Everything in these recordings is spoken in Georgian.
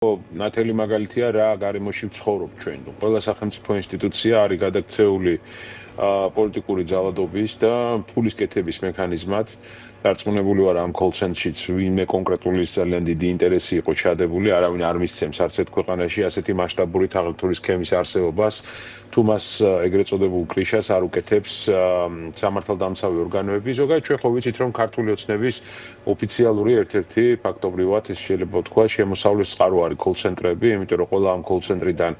ნათელი მაგალითია რა გარემოში ვცხოვრობ ჩვენ. ყველა სახელმწიფო ინსტიტუცია არის გადაქცეული პოლიტიკური ძალადობის და ფულის კეთების მექანიზმად. დარწმუნებული ვარ ამ call-centerშიც ვინმე კონკრეტული ძალიან დიდი ინტერესი იყო ჩადებული, არავინ არ მისცემს არც ერთ ქვეყანაში ასეთი მასშტაბური თაღლითური სქემის არსებობას. თუ მას ეგრეთ წოდებულ კრიშას არ უკეთებს სამართალდამცავი ორგანოები, ზოგადად ჩვენ ხო ვიცით რომ ქართული ოცნების ოფიციალური ერთ-ერთი ფაქტობრივად ეს შეიძლება ვთქვა შემოსავლის წყარო არის call-centerები, იმიტომ რომ ყველა ამ call-centerიდან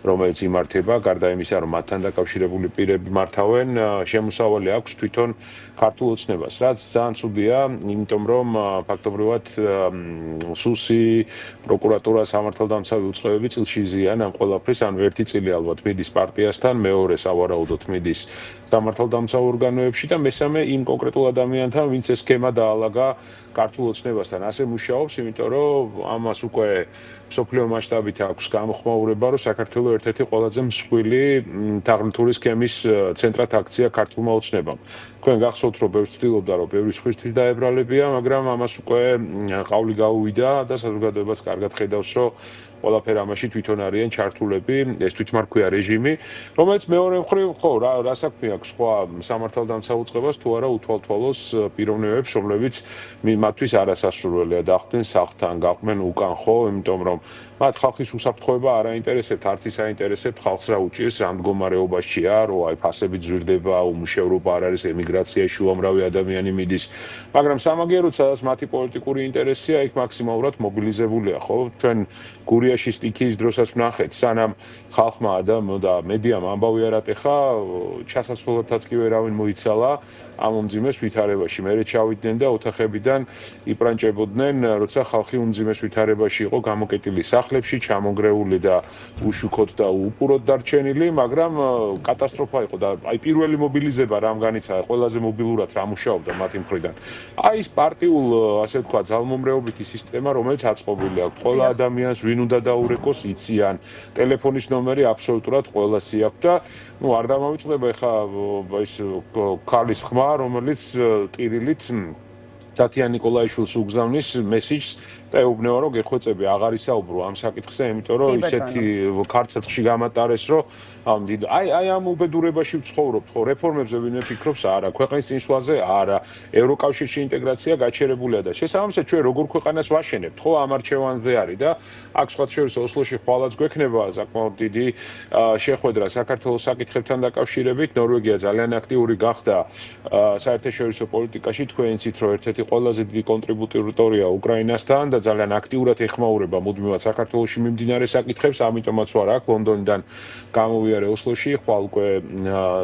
რომელიც იმართება, გარდა იმისა, რომ მათთან დაკავშირებული პირები მართავენ, შემოსავალი აქვს თვითონ ქართულ ოცნებას, რაც ძალიან ცუდია, იმიტომ რომ ფაქტობრივად სუსი, პროკურატურა, სამართალდამცავი უწყებები წილში ზიან ამ ყველაფრის, ანუ ერთი წილი ალბათ მიდის პარტიასთან, მეორე სავარაუდოდ მიდის სამართალდამცავ ორგანოებში და მესამე იმ კონკრეტულ ადამიანთან, ვინც ეს სქემა დაალაგა ქართულ ოცნებასთან. ასე მუშაობს, იმიტომ რომ ამას უკვე სოფლიო მასშტაბით აქვს გამოხმაურება, რომ საქართველოს ერთ-ერთი ყველაზე მსხვილი თაღლითური სქემის ცენტრად აქცია ქართულმა ოცნებამ. თქვენ გახსოვთ, რომ ბევრი ცდილობდა, რომ ბევრი სხვისთვის დაებრალებია, მაგრამ ამას უკვე ყავლი გაუვიდა და საზოგადოებას კარგად ხედავს, რომ ყველაფერ ამაში თვითონ არიან ჩართულები, ეს თვითმარქვია რეჟიმი, რომელიც მეორე მხრივ, ხო, რა საქმე აქვს სხვა სამართალდამცავ უწყებას თუ არა უთვალთვალოს პიროვნებებს, რომლებიც მათთვის არასასურველია დახვდნენ სახლთან, გაყვნენ უკან, ხო, იმიტომ რომ მათ ხალხის უსაფრთხოება არ აინტერესებთ, არც ის აინტერესებთ ხალხს რა უჭირს, რა მდგომარეობაშია, რომ აი ფასები ძვირდება, უმუშევრობა არ არის, ემიგრაციაში უამრავი ადამიანი მიდის, მაგრამ სამაგიეროდ სადაც მათი პოლიტიკური ინტერესია, იქ მაქსიმალურად მობილიზებულია, ხო? ჩვენ გურიაში სტიქიის დროსაც ვნახეთ, სანამ ხალხმა და მედიამ ამბავი არ ატეხა, ჩასასვლელადაც კი ვერავინ მოიცალა ამ უმძიმეს ვითარებაში. მერე ჩავიდნენ და ოთახებიდან იპრანჭებოდნენ, როცა ხალხი უმძიმეს ვითარებაში იყო გამოკეტილი სახლებში, ჩამონგრეული და უშუქოდ და უპურად დარჩენილი, მაგრამ კატასტროფა იყო და აი პირველი მობილიზება რამ განიცადა, ყველაზე მობილურად რა მუშაობდა მათი მხრიდან. აი ეს პარტიულ, ასე ვთქვა, ძალმომრეობითი სისტემა, რომელიც აწყობილი აქვს ყველა ადამიანს, ვინ უნდა დაურეკოს, იციან. ტელეფონის ნომერი აბსოლუტურად ყველასი აქვს და ნუ არ დამავიწყდება ეხა ეს ქალის ხმა, რომელიც ტირილით თათიან ნიკოლაიშვილს უგზავნის მესიჯს და ეუბნება რომ გეხვეწები აღარ ისაუბრო ამ საკითხზე, იმიტომ რომ ისეთი ქარცეცხლში გამატარეს, რომ აი ამ უბედურებაში ვცხოვრობთ, ხო, რეფორმებზე ვინმე ფიქრობს, არა, ქვეყნის წინსვლაზე, არა, ევროკავშირში ინტეგრაცია გაჩერებულია და შესაბამისად ჩვენ როგორ ქვეყანას ვაშენებთ, ხო, ამ არჩევანზე არის და აქ სხვა შორის ოსლოში ხვალაც გვექნება საკმაოდ დიდი შეხვედრა საქართველოს საკითხებთან დაკავშირებით, ნორვეგია ძალიან აქტიური გახდა საერთაშორისო პოლიტიკაში, თქვენ იცით, რომ ერთ-ერთი ყველაზე დიდი კონტრიბუტორია უკრაინასთან და ძალიან აქტიურად ეხმაურება მუდმივად საქართველოში მიმდინარე საკითხებს, ამიტომაც ვარ აქ ლონდონიდან გამოვიარე ოსლოში, ხვალ უკვე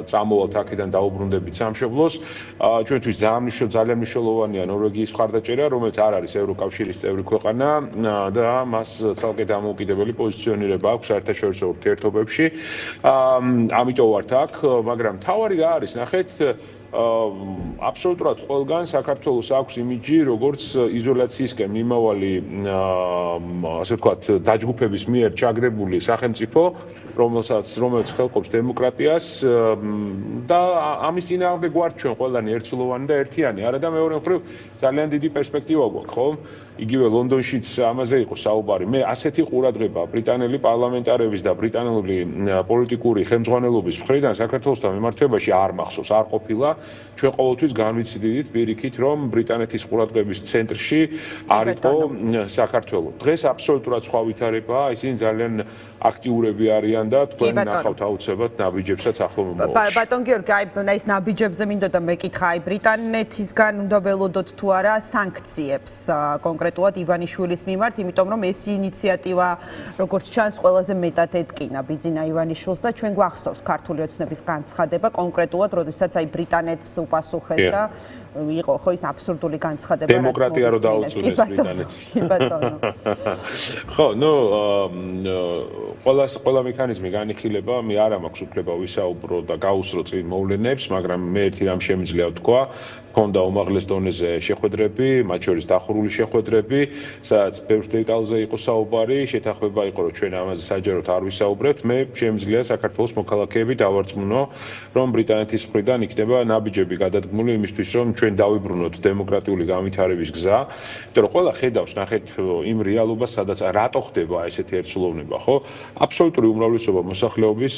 წამოვალთ აქედან დაუბრუნდებით სამშობლოს. ჩვენთვის ძალიან მნიშვნელოვანია ნორვეგიის მხარდაჭერა, რომელიც არ არის ევროკავშირის წევრი ქვეყანა და მას ცალკე დამოუკიდებელი პოზიციონირება აქვს საერთაშორისო ურთიერთობებში. ამიტომ ვართ აქ, მაგრამ თავარი რა არის, ნახეთ, აბსოლუტურად ყველგან საქართველოს აქვს იმიჯი, როგორც იზოლაციისკენ მიმავალი, ასე ვთქვათ, დაჯგუფების მიერ ჩაგდებული სახელმწიფო, რომელიც ხელყოფს დემოკრატიას და ამის წინააღმდეგ ვართ ჩვენ ყველანი ერთსულოვანი და ერთიანი. არა და მეორე მხრივ ძალიან დიდი პერსპექტივა გვაქვს, ხო? იგივე ლონდონშიც ამაზე იყო საუბარი. მე ასეთი ყურადღება ბრიტანელი პარლამენტარების და ბრიტანული პოლიტიკური ხელმძღვანელობის მხრიდან საქართველოსთან მიმართებაში არ მახსოვს, არ ყოფილა. ჩვენ ყოველთვის განვიცდით პირიქით, რომ ბრიტანეთის ყურადღების ცენტრში არ იყო საქართველო. დღეს აბსოლუტურად სხვა ვითარებაა, ისინი ძალიან აქტიურები არიან და თქვენ ნახავთ აუცილებლად ნაბიჯებსაც ახლო მომავალში. ბატონ გიორგი, აი ეს ნაბიჯებზე მინდოდა მეკითხა, აი ბრიტანეთისგან უნდა ველოდოთ თუ არა სანქციებს კონკრეტულად ივანიშვილის მიმართ, იმიტომ რომ ეს ინიციატივა როგორც ჩანს ყველაზე მეტად ეთკინა ბიძინა ივანიშვილს და ჩვენ გვახსოვს ქართული ოცნების განცხადება კონკრეტულად, როდესაც აი ბრიტანეთს უპასუხეს და იყო ხო ის აბსურდული განცხადება, რაც დემოკრატია რო დაუწუნეს ბრიტანეთს. ხო, ნუ ყველა მექანიზმი განიხილება, მე არ მაქვს უფლება ვისაუბრო და გაუსრო წინ მოვლენებს, მაგრამ მე ერთი რამ შემიძლია ვთქვა, ქონდა უმაღლეს დონეზე შეხვედრები, მათ შორის დახურული შეხვედრები, სადაც ბევრ დეტალზე იყო საუბარი, შეთანხმება იყო, რომ ჩვენ ამაზე საჯაროდ არ ვისაუბრებთ. მე შემიძლია საქართველოს მოქალაქეები დავარწმუნო, რომ ბრიტანეთის მხრიდან იქნება ნაბიჯები გადადგმული იმისთვის, რომ ჩვენ დავიბრუნოთ დემოკრატიული განვითარების გზა, იმიტომ რომ ყველა ხედავს ნახეთ იმ რეალობას, სადაც რატო ხდება ესეთი ერთსულოვნება, ხო? აბსოლუტური უმრავლესობა მოსახლეობის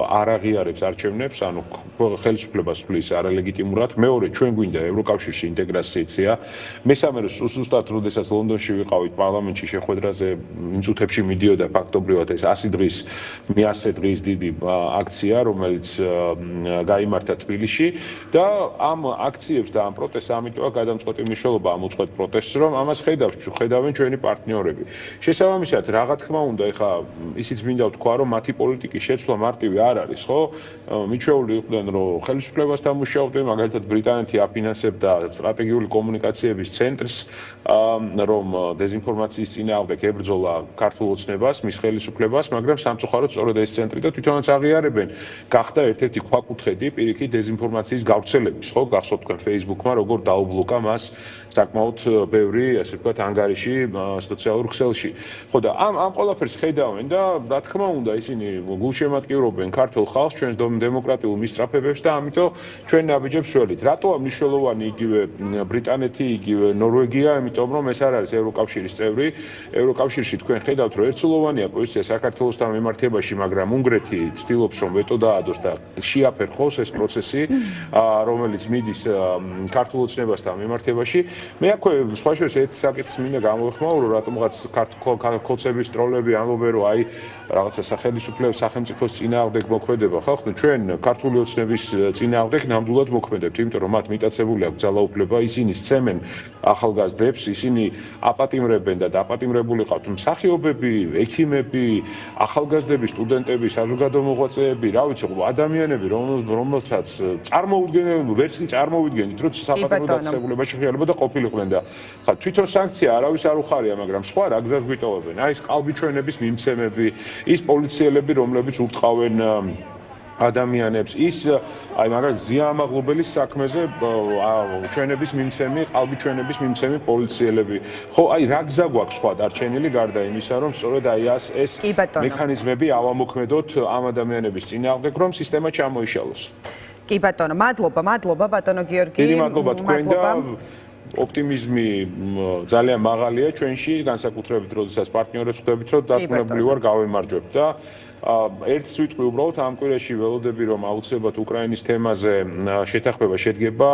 არ აღიარებს არჩევნებს, ანუ ხელისუფლებას ფლის არალეგიტიმურად. მეორე, ჩვენ გვინდა ევროკავშირში ინტეგრაცია. მესამე, ზუსტად როდესაც ლონდონში ვიყავით პარლამენტში შეხვედრაზე, იმ წუთებში მიდიოდა ფაქტობრივად ეს 100 დღის, 100 დღის დიდი აქცია, რომელიც გაიმართა თბილისში და ამ აქციებს და ამ პროტესტს ამიტომა გადამწყვეტი მნიშვნელობა ამ უწყვეტ პროტესტს, რომ ამას ხედავენ ჩვენი პარტნიორები. შესაბამისად, რა თქმა უნდა, ეხა ისიც მინდა ვთქვა, რომ მათი პოლიტიკის შეცვლა მარტივი არ არის, ხო? მიჩვეული იყვნენ, რომ ხელისუფლებასთან მუშაობდნენ, მაგალითად ბრიტანეთი აფინანსებდა სტრატეგიული კომუნიკაციების ცენტრს, რომ დეзинფორმაციის წინააღმდეგ ებრძოლა ქართულ ოცნებას, მის ხელისუფლებას, მაგრამ სამწუხაროდ სწორედ ეს ცენტრი და თვითონაც აღიარებენ, გახდა ერთ-ერთი ქვაკუთხედი პირიქით დეзинფორმაციის გავრცელების, ხო? გახსოვთ თქვენ Facebook-მა როგორ დაუბლოკა მას საკმაოდ ბევრი, ასე ვთქვათ, ანგარიში სოციალურ ქსელში. ხო და ამ ყველაფერს ხედავენ და რა თქმა უნდა ისინი გულშემატკივრობენ ქართულ ხალხს, ჩვენს დემოკრატიულ მისწრაფებებს და ამიტომ ჩვენ ნაბიჯებს შველით. რატოა მნიშვნელოვანი იგივე ბრიტანეთი, იგივე ნორვეგია, იმიტომ რომ ეს არ არის ევროკავშირის წევრი. ევროკავშირში თქვენ ხედავთ, რომ ერთსულოვანია პოზიცია საქართველოსთან მიმართებაში, მაგრამ უნგრეთი ცდილობს, რომ ვეტო დაადოს და შეაფერხოს ეს პროცესი, რომელიც მიდის ქართულ ოცნებასთან მიმართებაში. მე აქვე სხვა შორის ერთ საკითხს მინდა გამოვხმაურო, რატომღაც ქალწების ტროლები ამბობენ, რომ აი რაღაცა სახელმწიფოს წინააღმდეგ მოქმედება ხალხი, ჩვენ ქართული ოცნების წინააღმდეგ ნამდვილად მოქმედებთ, იმიტომ რომ მათ მიტაცებული აქვს ძალაუფლება, ისინი სცემენ ახალგაზრდებს, ისინი აპატიმრებენ და დაპატიმრებული ყავთ მსახიობები, ექიმები, ახალგაზრდები, სტუდენტები, საზოგადო მოღვაწეები, რა ვიცი, ადამიანები, რომელსაც წარმოუდგენელი, ვერც კი წარმოვიდგენთ, რომ საპატიმრო დაწესებულებაში ღიარება და ყოფილიყვნენ და ხა თვითონ სანქცია არავის არ უხარია, მაგრამ სხვა რა გზას გვიტოვებენ? აი ეს ყალბიჩვენების მიმცემები, ის პოლიციელები, რომლებიც ურტყავენ ადამიანებს, ის აი მაგალითად ზიამაღლობელის საქმეზე ჩვენების მიმცემი, ყალბიჩვენების მიმცემი პოლიციელები. ხო, აი რა გზა გვაქვს სხვა დარჩენილი გარდა იმისა, რომ სწორედ აი ეს მექანიზმები ავამოქმედოთ ამ ადამიანების წინააღმდეგ, რომ სისტემა ჩამოიშალოს. კი ბატონო, მადლობა ბატონო გიორგი. დიდი მადლობა თქვენ და ოპტიმიზმი ძალიან მაღალია ჩვენში, განსაკუთრებით როდესაც პარტნიორებს ხვდებით, რომ დარწმუნებული ვარ გავემარჯვებთ და ერთს ვიტყვი უბრალოდ ამ კვირაში ველოდები რომ აუცილებლად უკრაინის თემაზე შეთანხმება შედგება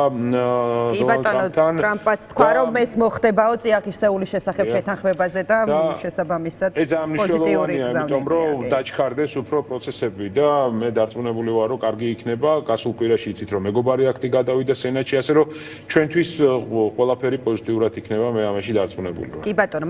დონალდ ტრამპთან. ტრამპაც თქვა რომ ეს მოხდებაო წიაღისეულის შესახებ შეთანხმებაზე და შესაბამისად პოზიტიური გზა. იმიტომ რომ დაჩქარდეს უფრო პროცესები და მე დარწმუნებული ვარ რომ კარგი იქნება. გასულ კვირაში იცით რომ მეგობარი აქტი გადავიდა სენატში, ასე რომ ჩვენთვის ყველაფერი პოზიტიურად იქნება, მე ამაში დარწმუნებული ვარ. კი ბატონო.